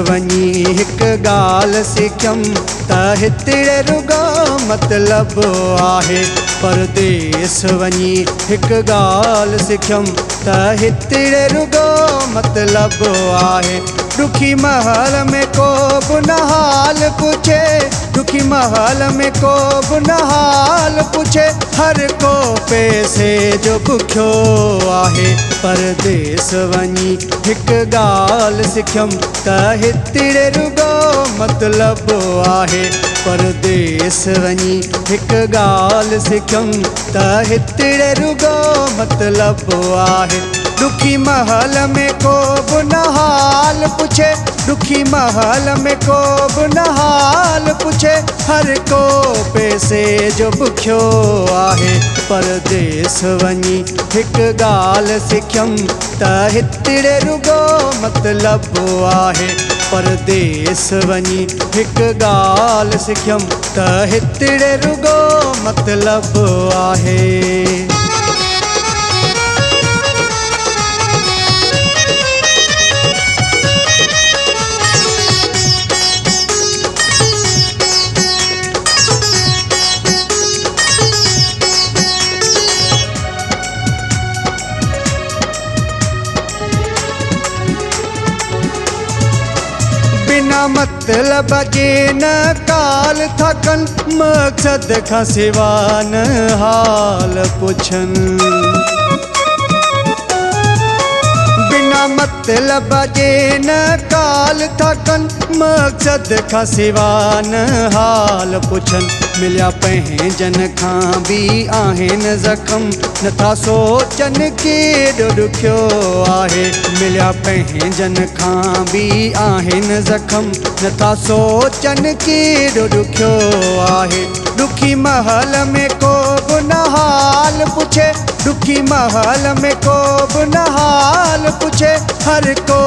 वञी हिक ॻाल्हि सिखियमि त हिते रुॻो मतिलब आहे। परदेस वञी हिक ॻाल्हि सिखियमि त हिते रुॻो मतिलब आहे। दुखी महल में को बि न हाल पुछे, दुखी महल में को बि न हाल पुछे, हर को पैसे जो बुखियो आहे। परदेस वञी हिक ॻाल्हि सिखियमि त हिते रुॻो मतिलब आहे। परदेस वञी हिक ॻाल्हि सिखियमि त हिते रुॻो मतिलब आहे। दुखी महल में को बि न हाल पुछे, दुखी महल में को बि न हाल पुछे, हर को पैसे जो बुखियो आहे। परदेस वञी हिक ॻाल्हि सिखियमि त हिते रुॻो मतिलब आहे। परदेस वञी हिक ॻाल्हि सिखियमि त हिते रुॻो मतिलब आहे। बिना मतलब जे न काल थकन, मकसद खां सिवा न हाल पुछन। बिना मतलब जे न काल थकन, मकसद खां सिवा न हाल पुछन। मिलिया पंहिंजन खां बि आहिनि ज़ख़्म, नथा सोचन केॾो ॾुखियो आहे। मिलिया पंहिंजन खां बि आहिनि ज़ख़्म, नथा सोचन केॾो ॾुखियो आहे। दुखी महल में को बि न हाल पुछे, दुखी महल में को बि न हाल पुछे, हर को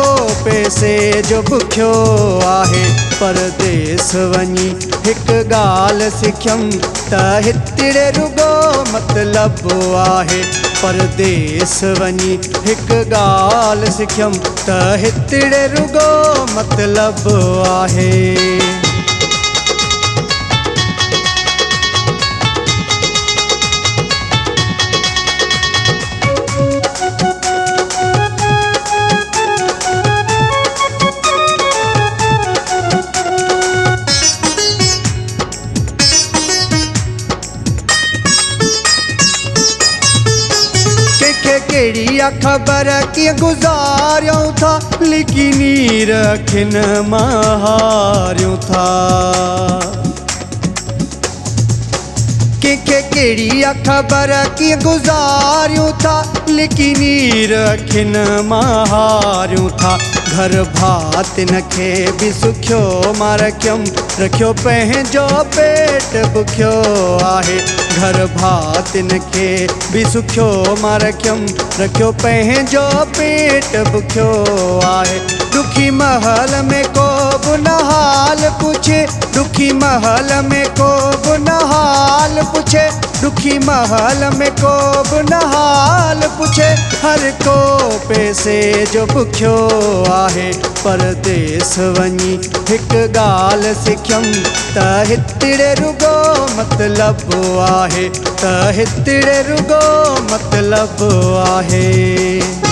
पैसे जो बुखियो आहे। परदेस वञी हिक ॻाल्हि सिखियमि त हिते रुॻो मतिलब आहे। परदेस वञी हिक ॻाल्हि सिखियमि त हिते रुॻो मतिलब आहे। कहिड़ी ख़बर कीअं गुज़ारियूं था, लिकी नीर अखियुनि मां हारियूं था। कंहिंखे कहिड़ी ख़बर कीअं गुज़ारियूं था, लिकी नीर अखियुनि मां हारियूं था। घर भातिन खे बि सुखियो मां रखियमि, रखियो पंहिंजो पेट बुखियो आहे। घर भातिन खे बि सुखियो मां रखियमि, रखियो पंहिंजो पेट बुखियो आहे। दुखी महल में को बि न हाल पुछे, दुखी महल में को बि न हाल पुछे, दुखी महल में को बि न हाल पुछे, हर को पैसे जो बुखियो आहे। परदेस वञी हिक ॻाल्हि सिखियमि त हिते रुॻो मतिलब आहे, त हिते रुॻो मतिलब आहे।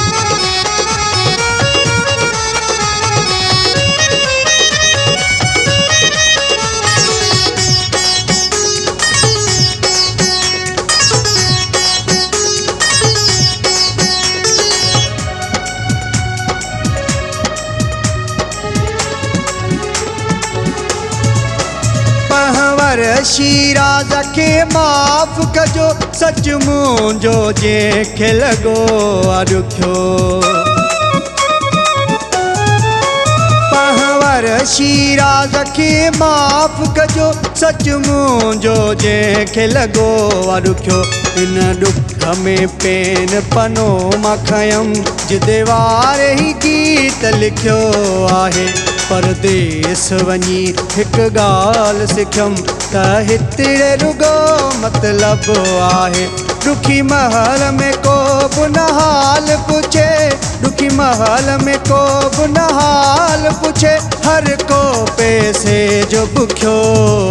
शीराज़ खे माफ़ कजो, सच मुंहिंजो जंहिंखे लॻो ॾुखियो। पहवर शीराज़ खे माफ़ कजो, सच मुंहिंजो जंहिंखे लॻो ॾुखियो। इन ॾुख में पेन पनो मां खयमि, जिदे वारे ई गीत लिखियो आहे। परदेस वञी हिक ॻाल्हि सिखियमि त हिते रुॻो मतिलब आहे। दुखी महल में को बि न हाल हाल पुछे, दुखी महल में को बि न हाल पुछे। हर को पैसे जो बुखियो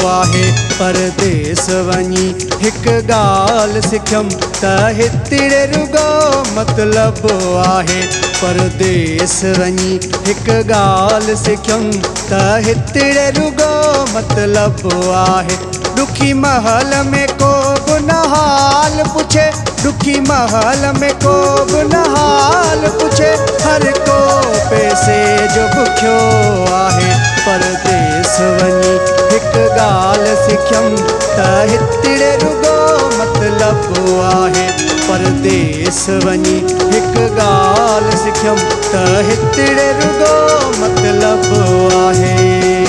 आहे, परदेस वञी हिकु ॻाल्हि सिखियमि त हिते रुगो मतिलबु आहे। परदेस वञी हिकु ॻाल्हि सिखियमि त हिते रुगो मतिलबु आहे। दुखी महल में को बि न हाल पुछे, दुखी महल में को बि न हाल पुछे। हर को पैसे जो बुखियो आहे, परदेस वञी हिकु ॻाल्हि सिखियमि त हिते रुगो मतिलबु आहे। परदेस वञी हिकु ॻाल्हि सिखियमि त हिते रुगो मतिलबु आहे।